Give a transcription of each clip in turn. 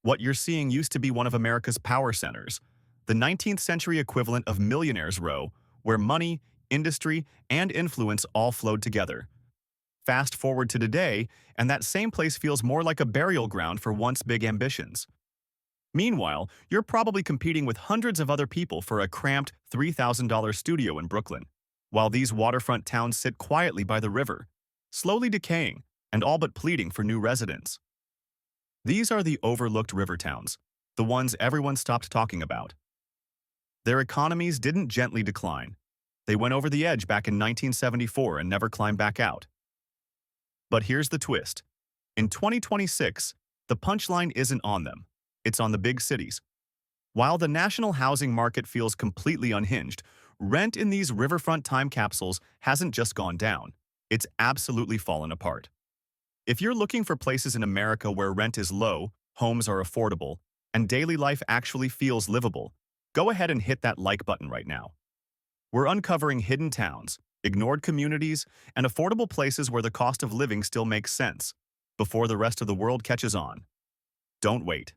What you're seeing used to be one of America's power centers, the 19th century equivalent of Millionaire's Row, where money, industry, and influence all flowed together. Fast forward to today, and that same place feels more like a burial ground for once big ambitions. Meanwhile, you're probably competing with hundreds of other people for a cramped $3,000 studio in Brooklyn, while these waterfront towns sit quietly by the river, slowly decaying and all but pleading for new residents. These are the overlooked river towns, the ones everyone stopped talking about. Their economies didn't gently decline. They went over the edge back in 1974 and never climbed back out. But here's the twist. In 2026, the punchline isn't on them. It's on the big cities. While the national housing market feels completely unhinged, rent in these riverfront time capsules hasn't just gone down. It's absolutely fallen apart. If you're looking for places in America where rent is low, homes are affordable, and daily life actually feels livable, go ahead and hit that like button right now. We're uncovering hidden towns, ignored communities, and affordable places where the cost of living still makes sense, before the rest of the world catches on. Don't wait.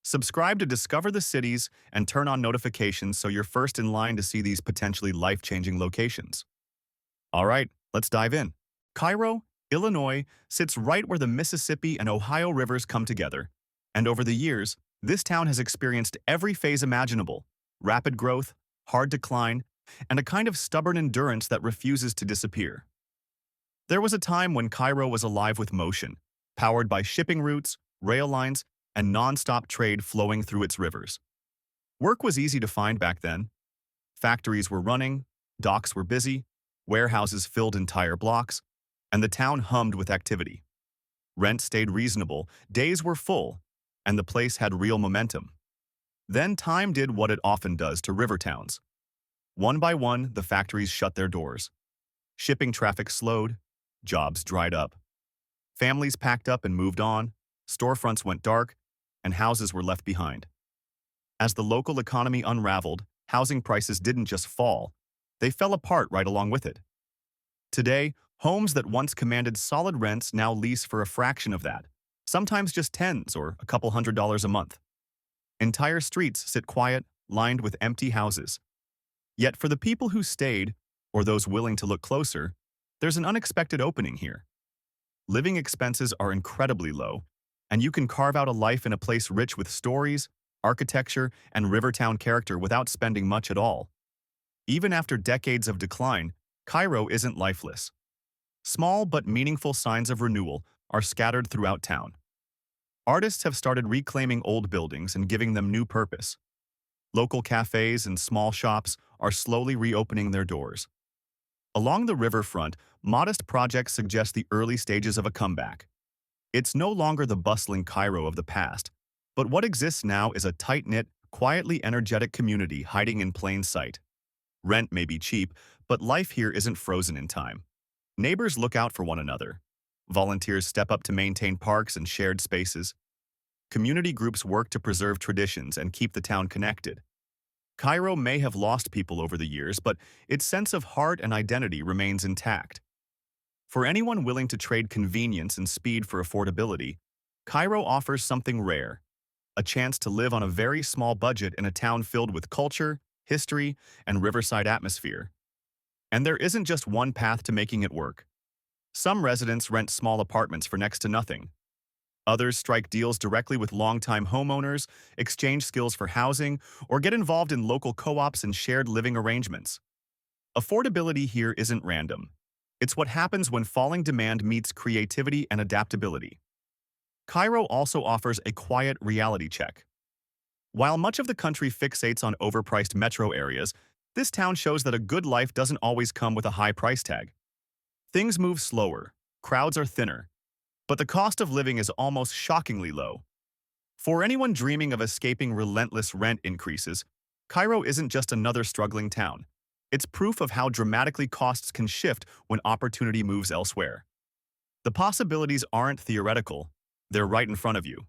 Subscribe to discover the cities and turn on notifications so you're first in line to see these potentially life-changing locations. All right, let's dive in. Cairo, Illinois, sits right where the Mississippi and Ohio rivers come together, and over the years, this town has experienced every phase imaginable: rapid growth, hard decline, and a kind of stubborn endurance that refuses to disappear. There was a time when Cairo was alive with motion, powered by shipping routes, rail lines, and non-stop trade flowing through its rivers. Work was easy to find back then. Factories were running, docks were busy, warehouses filled entire blocks, and the town hummed with activity. Rent stayed reasonable, days were full, and the place had real momentum. Then time did what it often does to river towns. One by one, the factories shut their doors. Shipping traffic slowed, jobs dried up. Families packed up and moved on, storefronts went dark, and houses were left behind. As the local economy unraveled, housing prices didn't just fall, they fell apart right along with it. Today, homes that once commanded solid rents now lease for a fraction of that, sometimes just tens or a couple $100s a month. Entire streets sit quiet, lined with empty houses. Yet for the people who stayed, or those willing to look closer, there's an unexpected opening here. Living expenses are incredibly low, and you can carve out a life in a place rich with stories, architecture, and rivertown character without spending much at all. Even after decades of decline, Cairo isn't lifeless. Small but meaningful signs of renewal are scattered throughout town. Artists have started reclaiming old buildings and giving them new purpose. Local cafes and small shops are slowly reopening their doors. Along the riverfront, modest projects suggest the early stages of a comeback. It's no longer the bustling Cairo of the past, but what exists now is a tight-knit, quietly energetic community hiding in plain sight. Rent may be cheap, but life here isn't frozen in time. Neighbors look out for one another. Volunteers step up to maintain parks and shared spaces. Community groups work to preserve traditions and keep the town connected. Cairo may have lost people over the years, but its sense of heart and identity remains intact. For anyone willing to trade convenience and speed for affordability, Cairo offers something rare: a chance to live on a very small budget in a town filled with culture, history, and riverside atmosphere. And there isn't just one path to making it work. Some residents rent small apartments for next to nothing. Others strike deals directly with longtime homeowners, exchange skills for housing, or get involved in local co-ops and shared living arrangements. Affordability here isn't random. It's what happens when falling demand meets creativity and adaptability. Cairo also offers a quiet reality check. While much of the country fixates on overpriced metro areas, this town shows that a good life doesn't always come with a high price tag. Things move slower, crowds are thinner, but the cost of living is almost shockingly low. For anyone dreaming of escaping relentless rent increases, Cairo isn't just another struggling town. It's proof of how dramatically costs can shift when opportunity moves elsewhere. The possibilities aren't theoretical, they're right in front of you.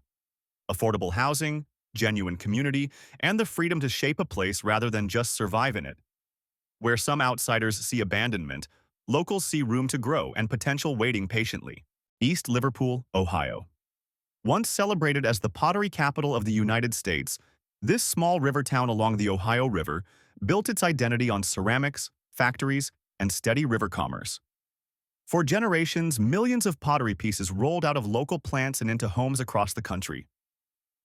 Affordable housing, genuine community, and the freedom to shape a place rather than just survive in it. Where some outsiders see abandonment, locals see room to grow and potential waiting patiently. East Liverpool, Ohio. Once celebrated as the pottery capital of the United States, this small river town along the Ohio River built its identity on ceramics, factories, and steady river commerce. For generations, millions of pottery pieces rolled out of local plants and into homes across the country.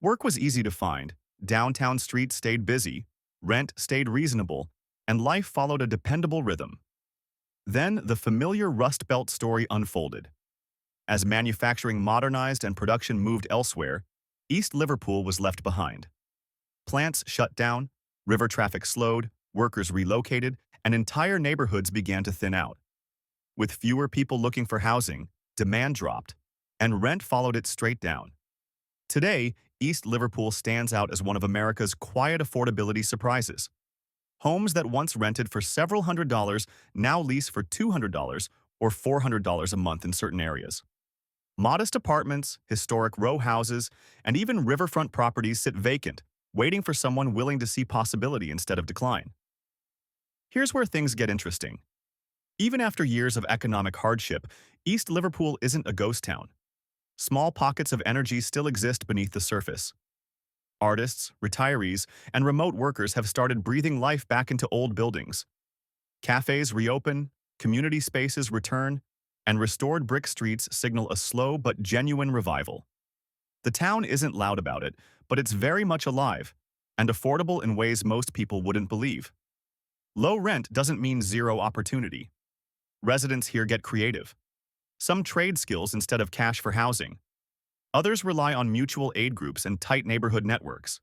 Work was easy to find, downtown streets stayed busy, rent stayed reasonable, and life followed a dependable rhythm. Then the familiar Rust Belt story unfolded. As manufacturing modernized and production moved elsewhere, East Liverpool was left behind. Plants shut down, river traffic slowed, workers relocated, and entire neighborhoods began to thin out. With fewer people looking for housing, demand dropped, and rent followed it straight down. Today, East Liverpool stands out as one of America's quiet affordability surprises. Homes that once rented for several $100s now lease for $200 or $400 a month in certain areas. Modest apartments, historic row houses, and even riverfront properties sit vacant, waiting for someone willing to see possibility instead of decline. Here's where things get interesting. Even after years of economic hardship, East Liverpool isn't a ghost town. Small pockets of energy still exist beneath the surface. Artists, retirees, and remote workers have started breathing life back into old buildings. Cafes reopen, community spaces return, and restored brick streets signal a slow but genuine revival. The town isn't loud about it, but it's very much alive, and affordable in ways most people wouldn't believe. Low rent doesn't mean zero opportunity. Residents here get creative. Some trade skills instead of cash for housing. Others rely on mutual aid groups and tight neighborhood networks.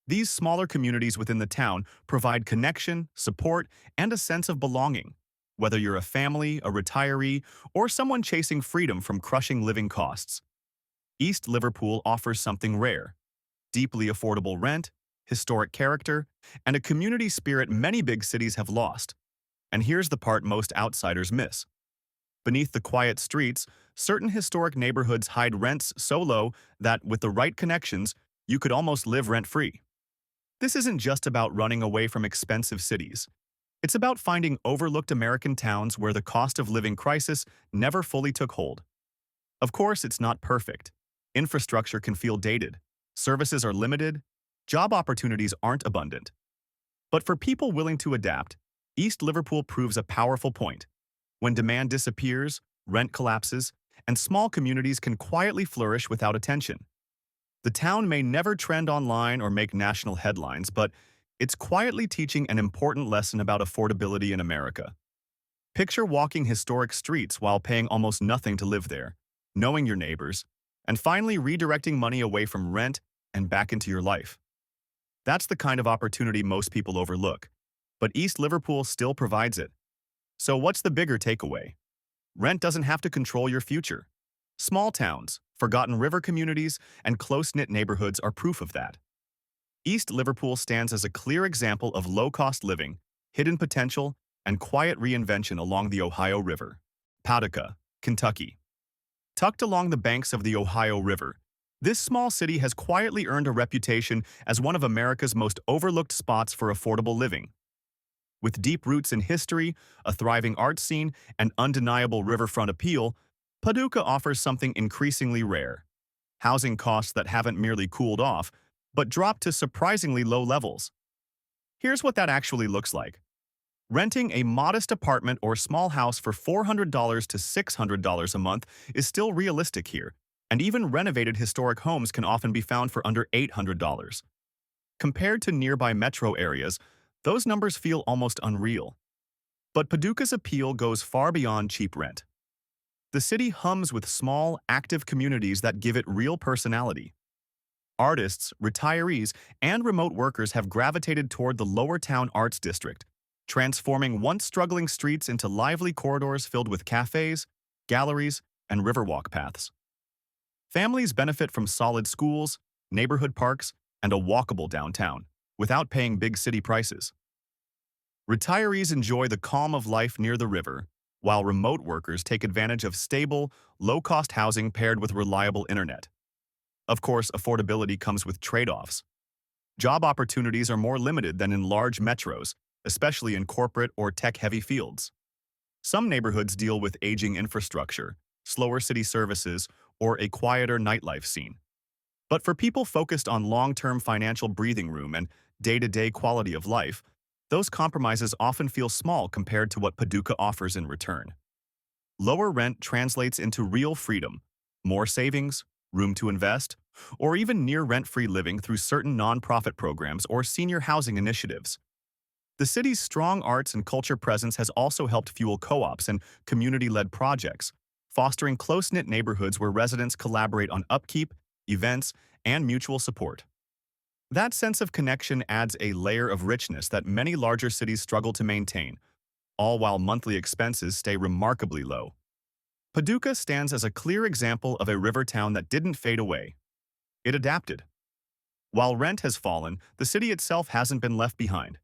These smaller communities within the town provide connection, support, and a sense of belonging, whether you're a family, a retiree, or someone chasing freedom from crushing living costs. East Liverpool offers something rare: deeply affordable rent, historic character, and a community spirit many big cities have lost. And here's the part most outsiders miss. Beneath the quiet streets, certain historic neighborhoods hide rents so low that, with the right connections, you could almost live rent-free. This isn't just about running away from expensive cities. It's about finding overlooked American towns where the cost of living crisis never fully took hold. Of course, it's not perfect. Infrastructure can feel dated. Services are limited. Job opportunities aren't abundant. But for people willing to adapt, East Liverpool proves a powerful point. When demand disappears, rent collapses, and small communities can quietly flourish without attention. The town may never trend online or make national headlines, but it's quietly teaching an important lesson about affordability in America. Picture walking historic streets while paying almost nothing to live there, knowing your neighbors, and finally redirecting money away from rent and back into your life. That's the kind of opportunity most people overlook, but East Liverpool still provides it. So what's the bigger takeaway? Rent doesn't have to control your future. Small towns, forgotten river communities, and close-knit neighborhoods are proof of that. East Liverpool stands as a clear example of low-cost living, hidden potential, and quiet reinvention along the Ohio River. Paducah, Kentucky. Tucked along the banks of the Ohio River, this small city has quietly earned a reputation as one of America's most overlooked spots for affordable living. With deep roots in history, a thriving art scene, and undeniable riverfront appeal, Paducah offers something increasingly rare: housing costs that haven't merely cooled off, but dropped to surprisingly low levels. Here's what that actually looks like. Renting a modest apartment or small house for $400 to $600 a month is still realistic here, and even renovated historic homes can often be found for under $800. Compared to nearby metro areas, those numbers feel almost unreal. But Paducah's appeal goes far beyond cheap rent. The city hums with small, active communities that give it real personality. Artists, retirees, and remote workers have gravitated toward the Lower Town Arts District, transforming once struggling streets into lively corridors filled with cafes, galleries, and riverwalk paths. Families benefit from solid schools, neighborhood parks, and a walkable downtown, without paying big city prices. Retirees enjoy the calm of life near the river, while remote workers take advantage of stable, low-cost housing paired with reliable internet. Of course, affordability comes with trade-offs. Job opportunities are more limited than in large metros, especially in corporate or tech-heavy fields. Some neighborhoods deal with aging infrastructure, slower city services, or a quieter nightlife scene. But for people focused on long-term financial breathing room and day-to-day quality of life, those compromises often feel small compared to what Paducah offers in return. Lower rent translates into real freedom, more savings, room to invest, or even near rent-free living through certain nonprofit programs or senior housing initiatives. The city's strong arts and culture presence has also helped fuel co-ops and community-led projects, fostering close-knit neighborhoods where residents collaborate on upkeep, events, and mutual support. That sense of connection adds a layer of richness that many larger cities struggle to maintain, all while monthly expenses stay remarkably low. Paducah stands as a clear example of a river town that didn't fade away. It adapted. While rent has fallen, the city itself hasn't been left behind.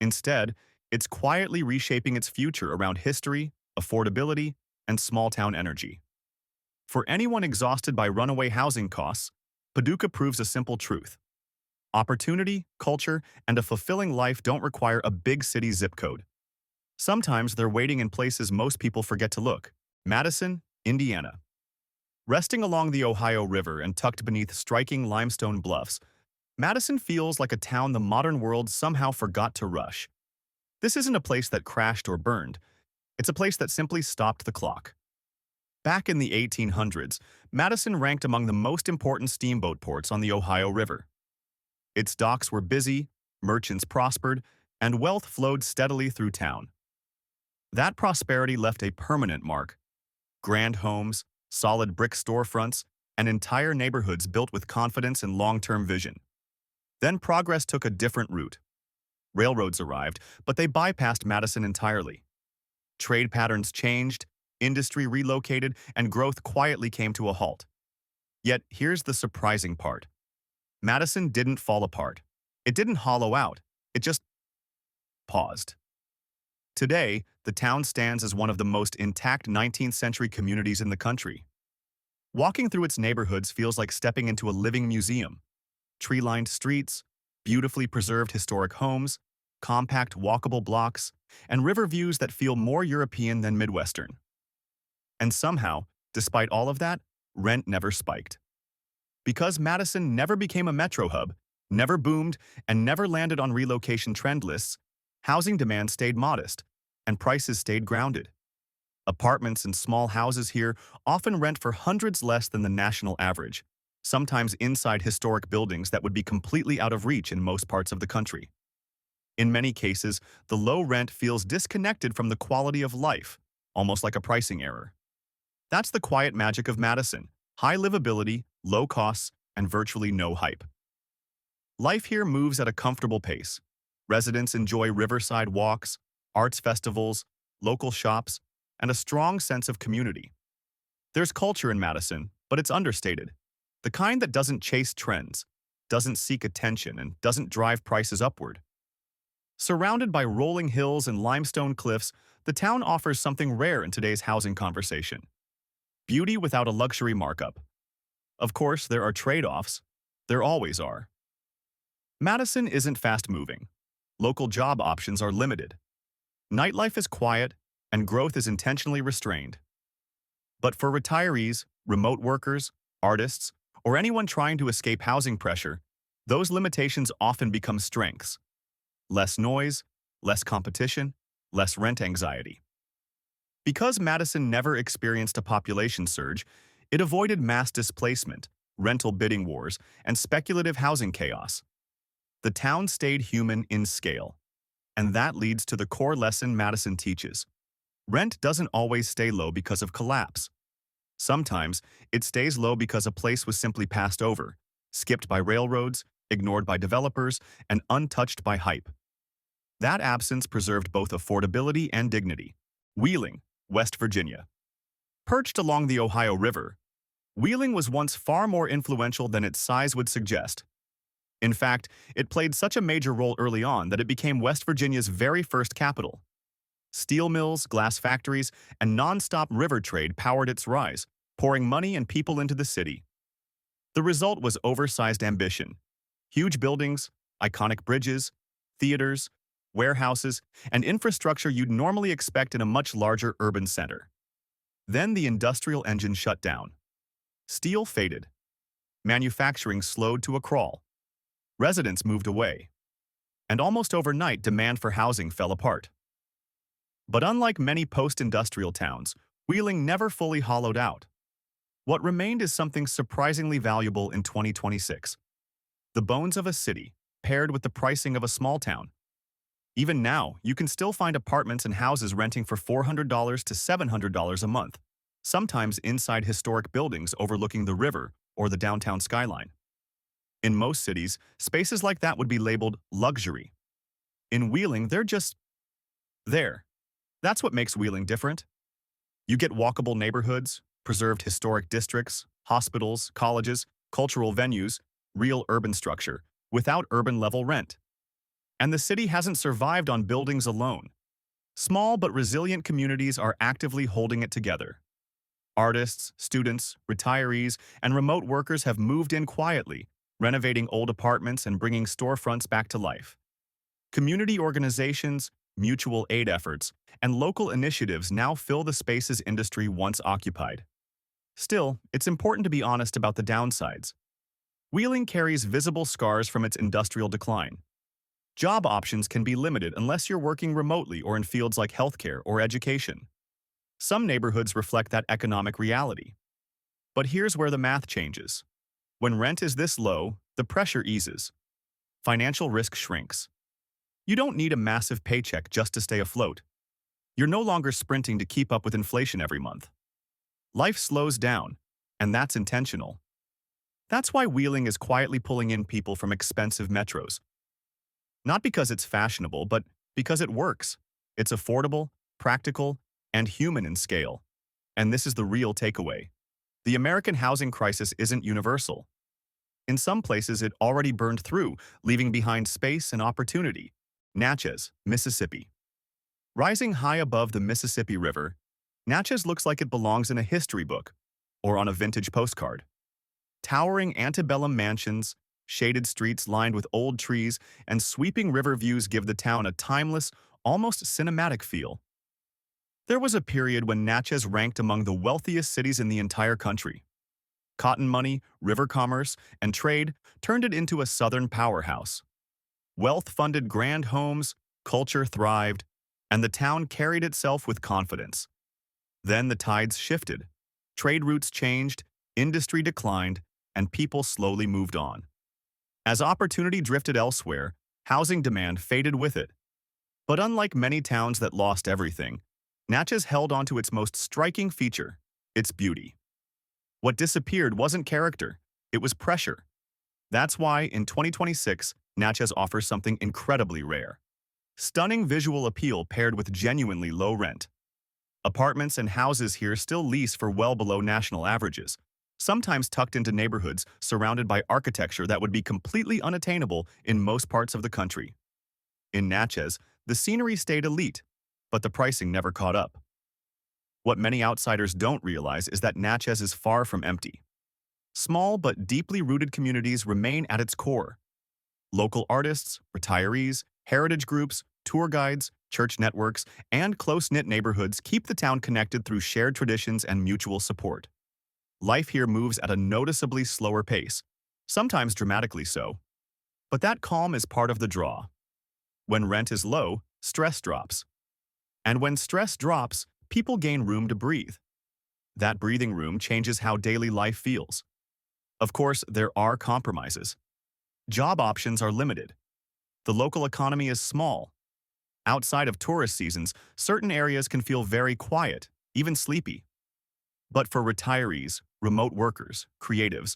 Instead, it's quietly reshaping its future around history, affordability, and small-town energy. For anyone exhausted by runaway housing costs, Paducah proves a simple truth. Opportunity, culture, and a fulfilling life don't require a big city zip code. Sometimes they're waiting in places most people forget to look. Madison, Indiana. Resting along the Ohio River and tucked beneath striking limestone bluffs, Madison feels like a town the modern world somehow forgot to rush. This isn't a place that crashed or burned. It's a place that simply stopped the clock. Back in the 1800s, Madison ranked among the most important steamboat ports on the Ohio River. Its docks were busy, merchants prospered, and wealth flowed steadily through town. That prosperity left a permanent mark. Grand homes, solid brick storefronts, and entire neighborhoods built with confidence and long-term vision. Then progress took a different route. Railroads arrived, but they bypassed Madison entirely. Trade patterns changed, industry relocated, and growth quietly came to a halt. Yet here's the surprising part. Madison didn't fall apart. It didn't hollow out. It just paused. Today, the town stands as one of the most intact 19th century communities in the country. Walking through its neighborhoods feels like stepping into a living museum. Tree-lined streets, beautifully preserved historic homes, compact walkable blocks, and river views that feel more European than Midwestern. And somehow, despite all of that, rent never spiked. Because Madison never became a metro hub, never boomed, and never landed on relocation trend lists, housing demand stayed modest, and prices stayed grounded. Apartments and small houses here often rent for hundreds less than the national average, sometimes inside historic buildings that would be completely out of reach in most parts of the country. In many cases, the low rent feels disconnected from the quality of life, almost like a pricing error. That's the quiet magic of Madison: high livability, low costs, and virtually no hype. Life here moves at a comfortable pace. Residents enjoy riverside walks, arts festivals, local shops, and a strong sense of community. There's culture in Madison, but it's understated. The kind that doesn't chase trends, doesn't seek attention, and doesn't drive prices upward. Surrounded by rolling hills and limestone cliffs, the town offers something rare in today's housing conversation: beauty without a luxury markup. Of course, there are trade-offs. There always are. Madison isn't fast-moving. Local job options are limited. Nightlife is quiet, and growth is intentionally restrained. But for retirees, remote workers, artists, or anyone trying to escape housing pressure, those limitations often become strengths. Less noise, less competition, less rent anxiety. Because Madison never experienced a population surge, it avoided mass displacement, rental bidding wars, and speculative housing chaos. The town stayed human in scale. And that leads to the core lesson Madison teaches. Rent doesn't always stay low because of collapse. Sometimes, it stays low because a place was simply passed over, skipped by railroads, ignored by developers, and untouched by hype. That absence preserved both affordability and dignity. Wheeling, West Virginia. Perched along the Ohio River, Wheeling was once far more influential than its size would suggest. In fact, it played such a major role early on that it became West Virginia's very first capital. Steel mills, glass factories, and non-stop river trade powered its rise, pouring money and people into the city. The result was oversized ambition. Huge buildings, iconic bridges, theaters, warehouses, and infrastructure you'd normally expect in a much larger urban center. Then the industrial engine shut down. Steel faded. Manufacturing slowed to a crawl. Residents moved away. And almost overnight, demand for housing fell apart. But unlike many post-industrial towns, Wheeling never fully hollowed out. What remained is something surprisingly valuable in 2026. The bones of a city, paired with the pricing of a small town. Even now, you can still find apartments and houses renting for $400 to $700 a month, sometimes inside historic buildings overlooking the river or the downtown skyline. In most cities, spaces like that would be labeled luxury. In Wheeling, they're just there. That's what makes Wheeling different. You get walkable neighborhoods, preserved historic districts, hospitals, colleges, cultural venues, real urban structure, without urban-level rent. And the city hasn't survived on buildings alone. Small but resilient communities are actively holding it together. Artists, students, retirees, and remote workers have moved in quietly, renovating old apartments and bringing storefronts back to life. Community organizations, mutual aid efforts, and local initiatives now fill the spaces industry once occupied. Still, it's important to be honest about the downsides. Wheeling carries visible scars from its industrial decline. Job options can be limited unless you're working remotely or in fields like healthcare or education. Some neighborhoods reflect that economic reality. But here's where the math changes. When rent is this low, the pressure eases. Financial risk shrinks. You don't need a massive paycheck just to stay afloat. You're no longer sprinting to keep up with inflation every month. Life slows down, and that's intentional. That's why Wheeling is quietly pulling in people from expensive metros. Not because it's fashionable, but because it works. It's affordable, practical, and human in scale. And this is the real takeaway. The American housing crisis isn't universal. In some places, it already burned through, leaving behind space and opportunity. Natchez, Mississippi. Rising high above the Mississippi River, Natchez looks like it belongs in a history book or on a vintage postcard. Towering antebellum mansions, shaded streets lined with old trees, and sweeping river views give the town a timeless, almost cinematic feel. There was a period when Natchez ranked among the wealthiest cities in the entire country. Cotton money, river commerce, and trade turned it into a southern powerhouse. Wealth funded grand homes, culture thrived, and the town carried itself with confidence. Then the tides shifted. Trade routes changed, industry declined, and people slowly moved on. As opportunity drifted elsewhere, housing demand faded with it. But unlike many towns that lost everything, Natchez held onto its most striking feature, its beauty. What disappeared wasn't character, it was pressure. That's why, in 2026, Natchez offers something incredibly rare. Stunning visual appeal paired with genuinely low rent. Apartments and houses here still lease for well below national averages, sometimes tucked into neighborhoods surrounded by architecture that would be completely unattainable in most parts of the country. In Natchez, the scenery stayed elite, but the pricing never caught up. What many outsiders don't realize is that Natchez is far from empty. Small but deeply rooted communities remain at its core. Local artists, retirees, heritage groups, tour guides, church networks, and close-knit neighborhoods keep the town connected through shared traditions and mutual support. Life here moves at a noticeably slower pace, sometimes dramatically so. But that calm is part of the draw. When rent is low, stress drops. And when stress drops, people gain room to breathe. That breathing room changes how daily life feels. Of course, there are compromises. Job options are limited. The local economy is small. Outside of tourist seasons, certain areas can feel very quiet, even sleepy. But for retirees, remote workers, creatives,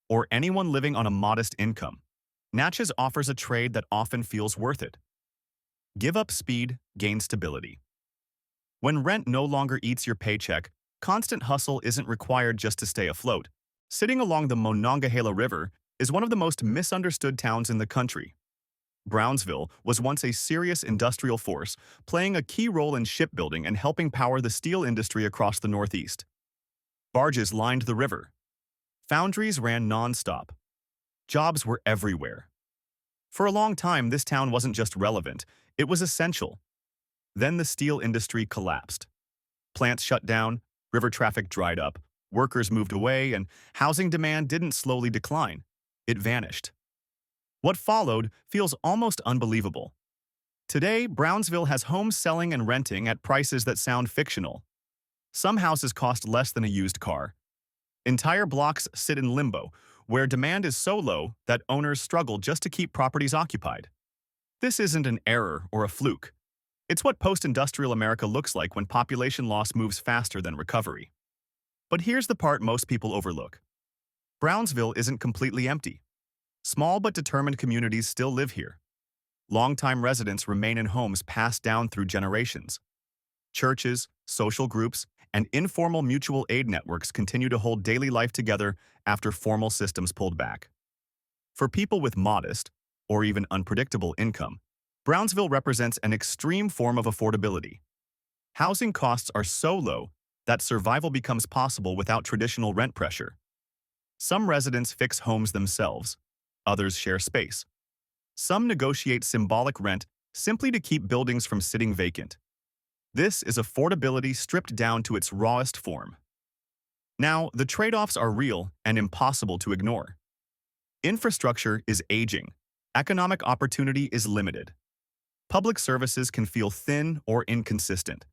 or anyone living on a modest income, Natchez offers a trade that often feels worth it. Give up speed, gain stability. When rent no longer eats your paycheck, constant hustle isn't required just to stay afloat. Sitting along the Monongahela River is one of the most misunderstood towns in the country. Brownsville was once a serious industrial force, playing a key role in shipbuilding and helping power the steel industry across the Northeast. Barges lined the river. Foundries ran nonstop. Jobs were everywhere. For a long time, this town wasn't just relevant, it was essential. Then the steel industry collapsed. Plants shut down, river traffic dried up, Workers moved away, and housing demand didn't slowly decline. It vanished. What followed feels almost unbelievable. Today, Brownsville has homes selling and renting at prices that sound fictional. Some houses cost less than a used car. Entire blocks sit in limbo, where demand is so low that owners struggle just to keep properties occupied. This isn't an error or a fluke. It's what post-industrial America looks like when population loss moves faster than recovery. But here's the part most people overlook. Brownsville isn't completely empty. Small but determined communities still live here. Longtime residents remain in homes passed down through generations. Churches, social groups, and informal mutual aid networks continue to hold daily life together after formal systems pulled back. For people with modest, or even unpredictable income, Brownsville represents an extreme form of affordability. Housing costs are so low that survival becomes possible without traditional rent pressure. Some residents fix homes themselves, others share space. Some negotiate symbolic rent simply to keep buildings from sitting vacant. This is affordability stripped down to its rawest form. Now, the trade-offs are real and impossible to ignore. Infrastructure is aging. Economic opportunity is limited. Public services can feel thin or inconsistent.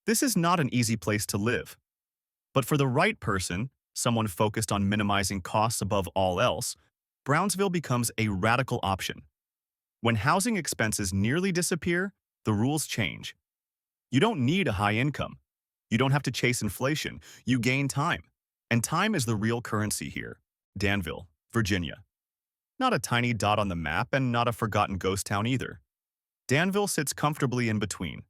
This is not an easy place to live. But for the right person, someone focused on minimizing costs above all else, Brownsville becomes a radical option. When housing expenses nearly disappear, the rules change. You don't need a high income. You don't have to chase inflation. You gain time. And time is the real currency here. Danville, Virginia. Not a tiny dot on the map and not a forgotten ghost town either. Danville sits comfortably in between.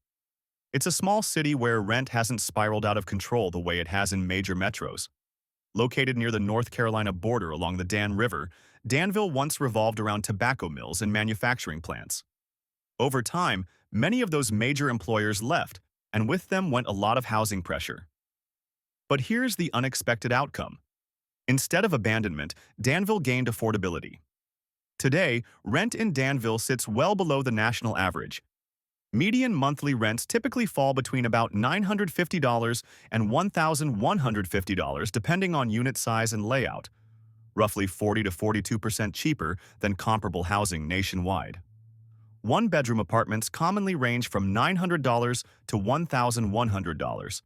It's a small city where rent hasn't spiraled out of control the way it has in major metros. Located near the North Carolina border along the Dan River, Danville once revolved around tobacco mills and manufacturing plants. Over time, many of those major employers left, and with them went a lot of housing pressure. But here's the unexpected outcome. Instead of abandonment, Danville gained affordability. Today, rent in Danville sits well below the national average. Median monthly rents typically fall between about $950 and $1,150 depending on unit size and layout, roughly 40 to 42% cheaper than comparable housing nationwide. One-bedroom apartments commonly range from $900 to $1,100.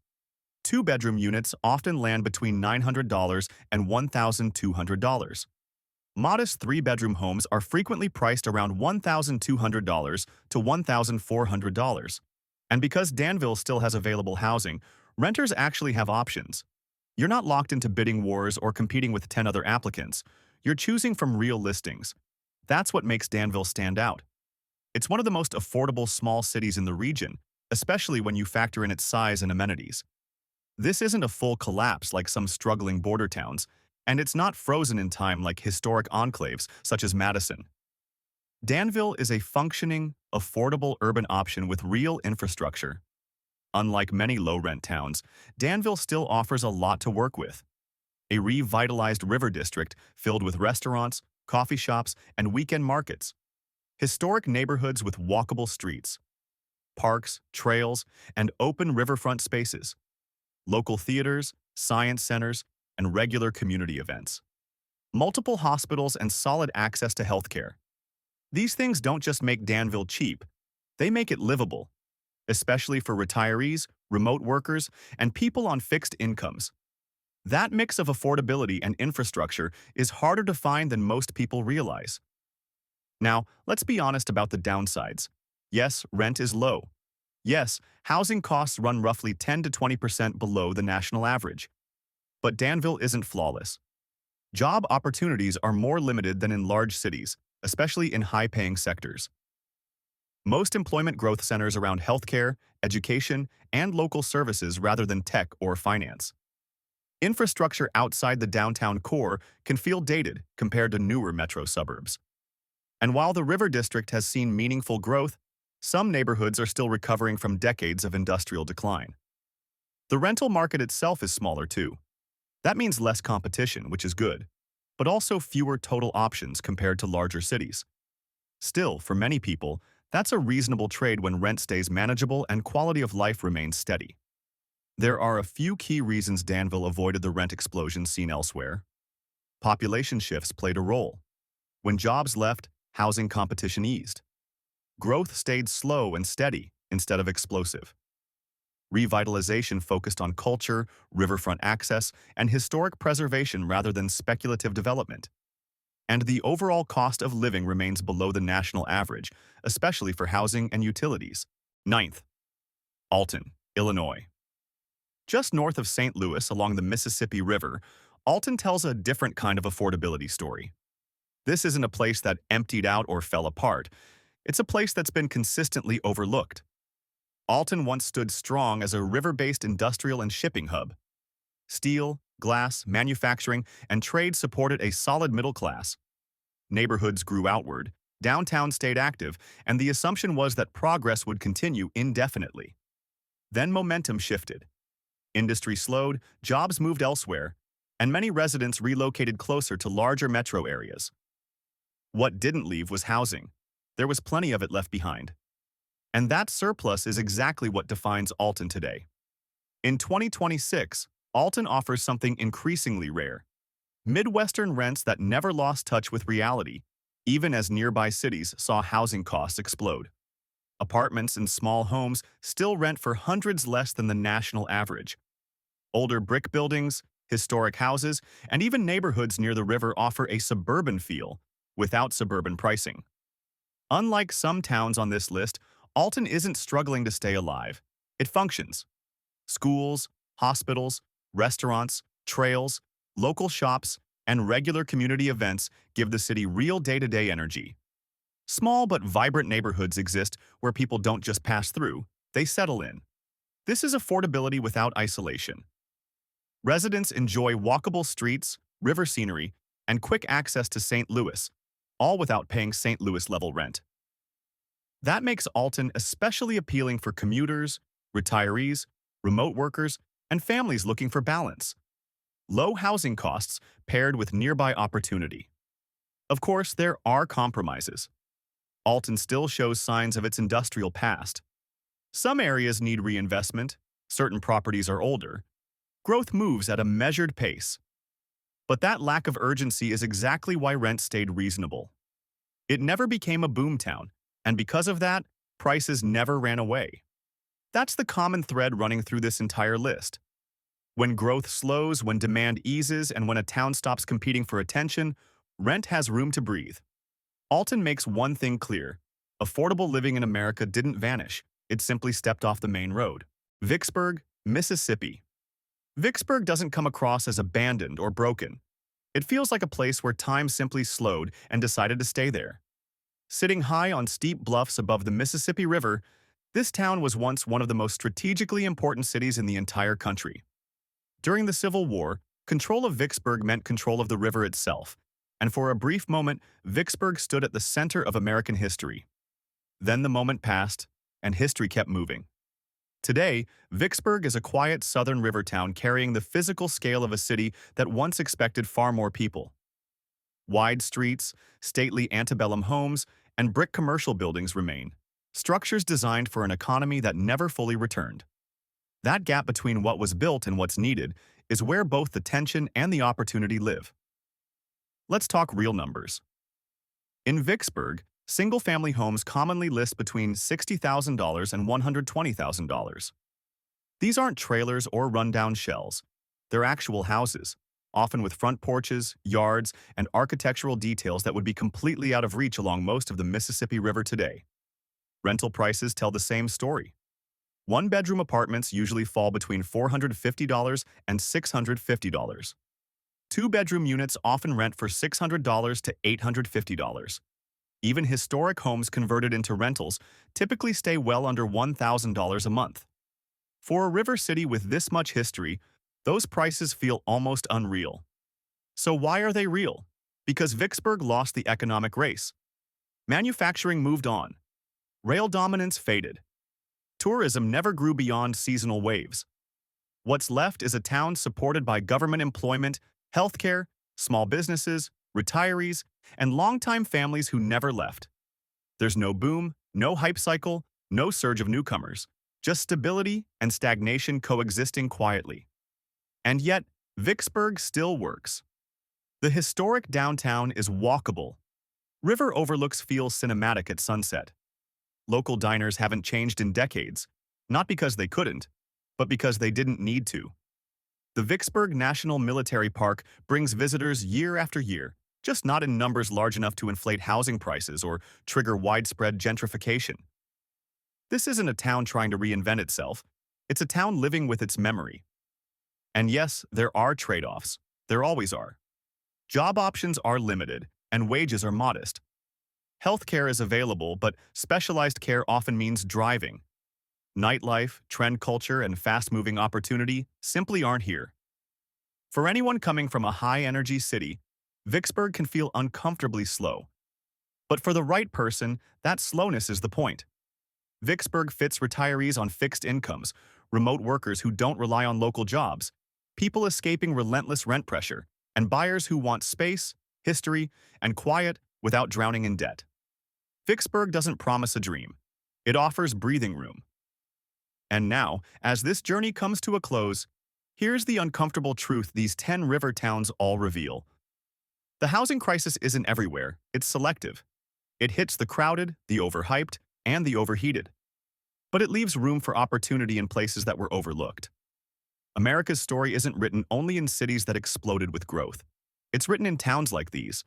Two-bedroom units often land between $900 and $1,200. Modest three-bedroom homes are frequently priced around $1,200 to $1,400. And because Danville still has available housing, renters actually have options. You're not locked into bidding wars or competing with 10 other applicants. You're choosing from real listings. That's what makes Danville stand out. It's one of the most affordable small cities in the region, especially when you factor in its size and amenities. This isn't a full collapse like some struggling border towns, and it's not frozen in time like historic enclaves such as Madison. Danville is a functioning, affordable urban option with real infrastructure. Unlike many low-rent towns, Danville still offers a lot to work with. A revitalized river district filled with restaurants, coffee shops, and weekend markets. Historic neighborhoods with walkable streets. Parks, trails, and open riverfront spaces. Local theaters, science centers, and regular community events. Multiple hospitals and solid access to healthcare. These things don't just make Danville cheap, they make it livable, especially for retirees, remote workers, and people on fixed incomes. That mix of affordability and infrastructure is harder to find than most people realize. Now, let's be honest about the downsides. Yes, rent is low. Yes, housing costs run roughly 10 to 20% below the national average. But Danville isn't flawless. Job opportunities are more limited than in large cities, especially in high-paying sectors. Most employment growth centers around healthcare, education, and local services rather than tech or finance. Infrastructure outside the downtown core can feel dated compared to newer metro suburbs. And while the River District has seen meaningful growth, some neighborhoods are still recovering from decades of industrial decline. The rental market itself is smaller too. That means less competition, which is good, but also fewer total options compared to larger cities. Still, for many people, that's a reasonable trade when rent stays manageable and quality of life remains steady. There are a few key reasons Danville avoided the rent explosion seen elsewhere. Population shifts played a role. When jobs left, housing competition eased. Growth stayed slow and steady instead of explosive. Revitalization focused on culture, riverfront access, and historic preservation rather than speculative development. And the overall cost of living remains below the national average, especially for housing and utilities. Ninth, Alton, Illinois. Just north of St. Louis along the Mississippi River, Alton tells a different kind of affordability story. This isn't a place that emptied out or fell apart. It's a place that's been consistently overlooked. Alton once stood strong as a river-based industrial and shipping hub. Steel, glass, manufacturing, and trade supported a solid middle class. Neighborhoods grew outward, downtown stayed active, and the assumption was that progress would continue indefinitely. Then momentum shifted. Industry slowed, jobs moved elsewhere, and many residents relocated closer to larger metro areas. What didn't leave was housing. There was plenty of it left behind. And that surplus is exactly what defines Alton today. In 2026, Alton offers something increasingly rare. Midwestern rents that never lost touch with reality, even as nearby cities saw housing costs explode. Apartments and small homes still rent for hundreds less than the national average. Older brick buildings, historic houses, and even neighborhoods near the river offer a suburban feel without suburban pricing. Unlike some towns on this list, Alton isn't struggling to stay alive. It functions. Schools, hospitals, restaurants, trails, local shops, and regular community events give the city real day-to-day energy. Small but vibrant neighborhoods exist where people don't just pass through, they settle in. This is affordability without isolation. Residents enjoy walkable streets, river scenery, and quick access to St. Louis, all without paying St. Louis-level rent. That makes Alton especially appealing for commuters, retirees, remote workers, and families looking for balance. Low housing costs paired with nearby opportunity. Of course, there are compromises. Alton still shows signs of its industrial past. Some areas need reinvestment, certain properties are older. Growth moves at a measured pace. But that lack of urgency is exactly why rent stayed reasonable. It never became a boomtown, and because of that, prices never ran away. That's the common thread running through this entire list. When growth slows, when demand eases, and when a town stops competing for attention, rent has room to breathe. Alton makes one thing clear. Affordable living in America didn't vanish. It simply stepped off the main road. Vicksburg, Mississippi. Vicksburg doesn't come across as abandoned or broken. It feels like a place where time simply slowed and decided to stay there. Sitting high on steep bluffs above the Mississippi River, this town was once one of the most strategically important cities in the entire country. During the Civil War, control of Vicksburg meant control of the river itself, and for a brief moment, Vicksburg stood at the center of American history. Then the moment passed, and history kept moving. Today, Vicksburg is a quiet southern river town carrying the physical scale of a city that once expected far more people. Wide streets, stately antebellum homes, and brick commercial buildings remain, structures designed for an economy that never fully returned. That gap between what was built and what's needed is where both the tension and the opportunity live. Let's talk real numbers. In Vicksburg, single-family homes commonly list between $60,000 and $120,000. These aren't trailers or rundown shells. They're actual houses, often with front porches, yards, and architectural details that would be completely out of reach along most of the Mississippi River today. Rental prices tell the same story. One-bedroom apartments usually fall between $450 and $650. Two-bedroom units often rent for $600 to $850. Even historic homes converted into rentals typically stay well under $1,000 a month. For a river city with this much history, those prices feel almost unreal. So why are they real? Because Vicksburg lost the economic race. Manufacturing moved on. Rail dominance faded. Tourism never grew beyond seasonal waves. What's left is a town supported by government employment, healthcare, small businesses, retirees, and longtime families who never left. There's no boom, no hype cycle, no surge of newcomers, just stability and stagnation coexisting quietly. And yet, Vicksburg still works. The historic downtown is walkable. River overlooks feel cinematic at sunset. Local diners haven't changed in decades, not because they couldn't, but because they didn't need to. The Vicksburg National Military Park brings visitors year after year, just not in numbers large enough to inflate housing prices or trigger widespread gentrification. This isn't a town trying to reinvent itself. It's a town living with its memory. And yes, there are trade-offs. There always are. Job options are limited, and wages are modest. Healthcare is available, but specialized care often means driving. Nightlife, trend culture, and fast-moving opportunity simply aren't here. For anyone coming from a high-energy city, Vicksburg can feel uncomfortably slow. But for the right person, that slowness is the point. Vicksburg fits retirees on fixed incomes, remote workers who don't rely on local jobs, people escaping relentless rent pressure, and buyers who want space, history, and quiet without drowning in debt. Vicksburg doesn't promise a dream. It offers breathing room. And now, as this journey comes to a close, here's the uncomfortable truth these 10 river towns all reveal. The housing crisis isn't everywhere, it's selective. It hits the crowded, the overhyped, and the overheated. But it leaves room for opportunity in places that were overlooked. America's story isn't written only in cities that exploded with growth. It's written in towns like these,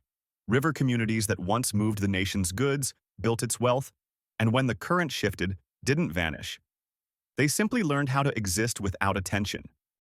river communities that once moved the nation's goods, built its wealth, and when the current shifted, didn't vanish. They simply learned how to exist without attention.